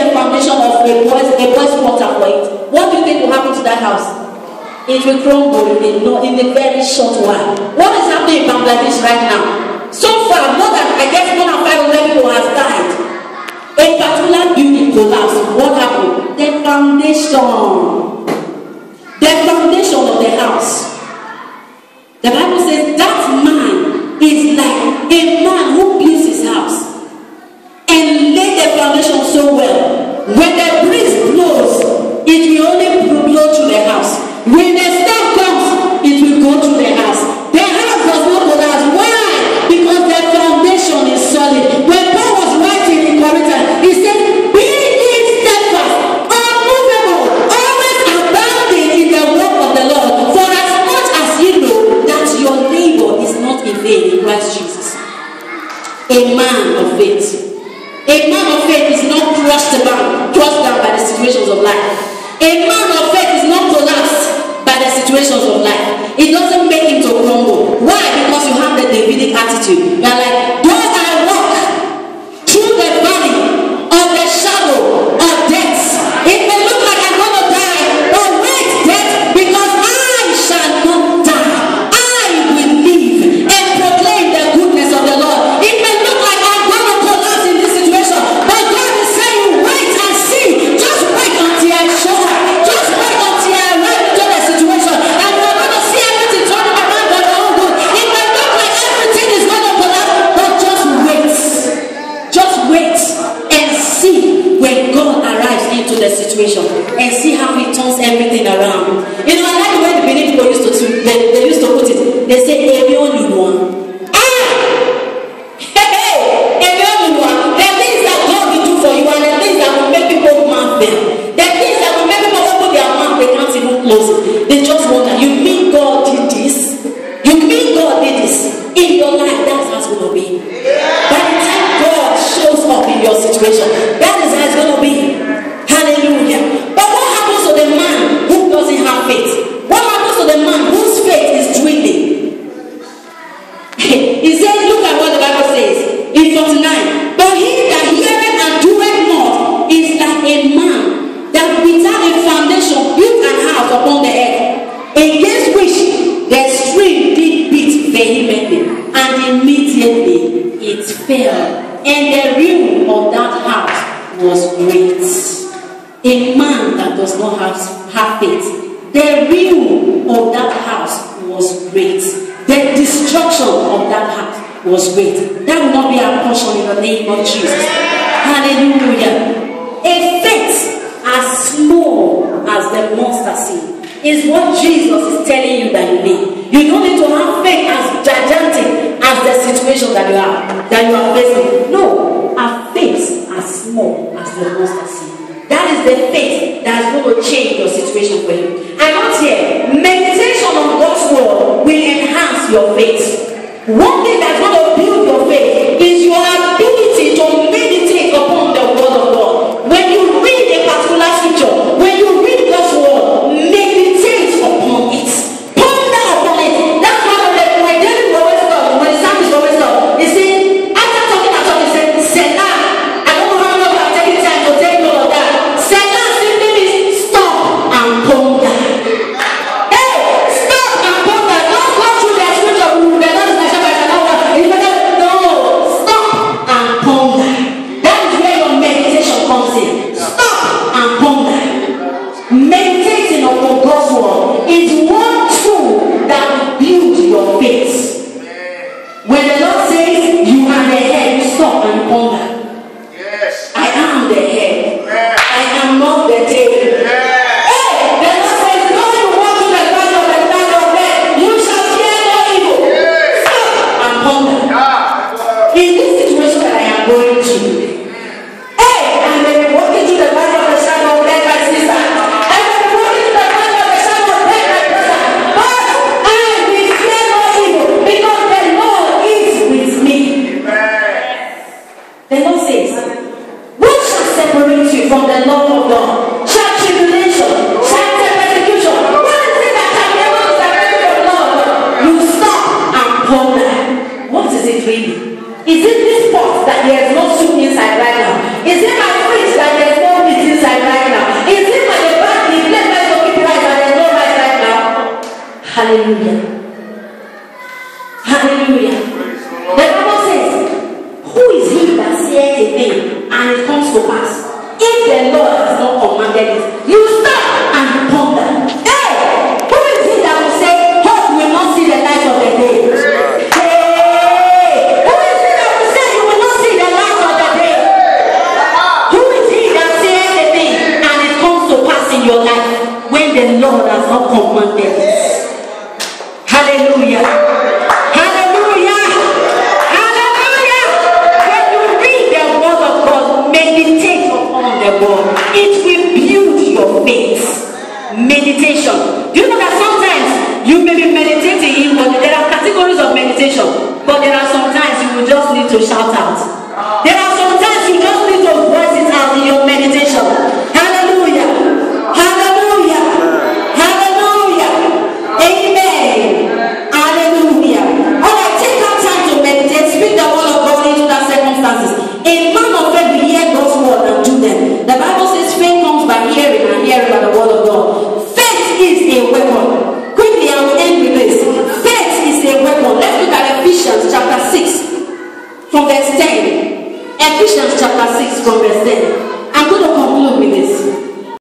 the foundation of a boy's water for it, what do you think will happen to that house? It will crumble in a very short while. What is happening in Bangladesh right now? So far, more than 500 people has died. A particular building collapsed. What happened? The foundation of the house. The Bible says that man is like a man who builds his house and laid the foundation so well. When the breeze blows, it will only blow through the house. When the storm comes, it will go through the house. The house does not collapse. Why? Because the foundation is solid. When Paul was writing in Corinthians, he said, "Be ye steadfast, unmovable, always abounding in the work of the Lord. For as much as you know that your labor is not in vain in Christ Jesus." A man of faith. A man of faith is not crushed down by the situations of life. A man of faith is not collapsed by the situations of life. It doesn't make him to crumble. Why? Because you have the Davidic attitude. You are like, though I walk through the valley of the shadow of death, it may look like I'm going to die, but wait, death, because I shall not die. I will live and proclaim the goodness of the Lord. It may look like I'm going to collapse in this situation, but God is saying, wait and see. Just wait until I show up. Just wait until I arrive into the situation, and you're going to see everything turning around for your own good. It may look like everything is going to collapse, but just wait. Just wait and see when God arrives into the situation and see how He turns everything around. You know, I like the way the Benin people used to put it. They say, "Emi Oluwa." The things that God will do for you, and the things that will make people mouth them, the things that will make people open their mouth, they can't even close it. They just wonder, you mean God did this? You mean God did this? In your life, that's how it's going to be. By the time God shows up in your situation, that is how it's going to be. Hallelujah. But what happens to the man who doesn't have faith? What happens to the man whose faith is dwindling? He says, look at what the Bible says in 49. But he that heareth and doeth not is like a man that without a foundation built an house upon the earth, against which the stream did beat vehemently, and immediately it fell, and the ruin of that house was great. A man that does not have faith, the ruin of that house was great. The destruction of that house was great. That will not be our portion in the name of Jesus. Hallelujah. A faith as small as the mustard seed is what Jesus is telling you that you need. You don't need to have faith as gigantic as the situation that you are facing. No, a faith as small as the mustard seed. That is the faith that is going to change your situation for you. And not here, meditation on God's word will enhance your faith. One thing that's going to build your faith is your ability to meditate upon the word of God. When you read a particular scripture, when you read God's word, meditate upon it. Ponder upon it. That's why when David always talks, when the psalmist always talks, he said, after talking, he said, Selah. I don't know how long I've taken time to take all of that. Selah simply means stop and ponder. Hey, stop and ponder. Don't go through the scripture. No, stop and ponder. That is where your meditation comes in. Stop and ponder. Meditating upon God's word is one tool that will build your faith. When the Lord says you are the head, you stop and ponder. Yes. I am the head. Yes. I am not the tail. Yes. Hey, the Lord says, "Though you walk through the valley of the shadow of death, you shall fear no evil." Yes. Stop and ponder. In this situation that I am going through, hey, I may be walking through the valley of the shadow of death, my sister. I may be walking through the valley of the shadow of death, my brother. But I will fear no evil, because the Lord is with me. The Lord says, "What shall separate you from the love of God? Shall tribulation, shall persecution? What is it that can be able to separate you from love?" You stop and ponder. What is it really? Is it this pot that there is no soup inside right now? Is it my fridge that there is no Hallelujah. Hallelujah. The Bible says, who is he that saith a thing and it comes to pass? If the Lord has not commanded it, you stop and ponder. Hey, who is he that will say, hope will not see the light of the day? Hey, who is he that will say you will not see the light of the day? Who is he that says a thing and it comes to pass in your life when the Lord has not commanded it? Hallelujah. Hallelujah. Hallelujah. When you read the word of God, meditate upon the word. It will build your faith. Meditation. Do you know that sometimes you may be meditating in, but there are categories of meditation, but there are sometimes you will just need to shout out. There are sometimes you just need to voice it out in your meditation. Hallelujah. Hallelujah. Hallelujah. Amen. Hallelujah. Alright, take that time to meditate. Speak the word of God into that circumstances. A man of faith will hear God's word and do them. The Bible says faith comes by hearing and hearing by the word of God. Faith is a weapon. Quickly, I will end with this. Faith is a weapon. Let's look at Ephesians chapter 6 from verse 10. Ephesians chapter 6 from verse 10. I'm going to come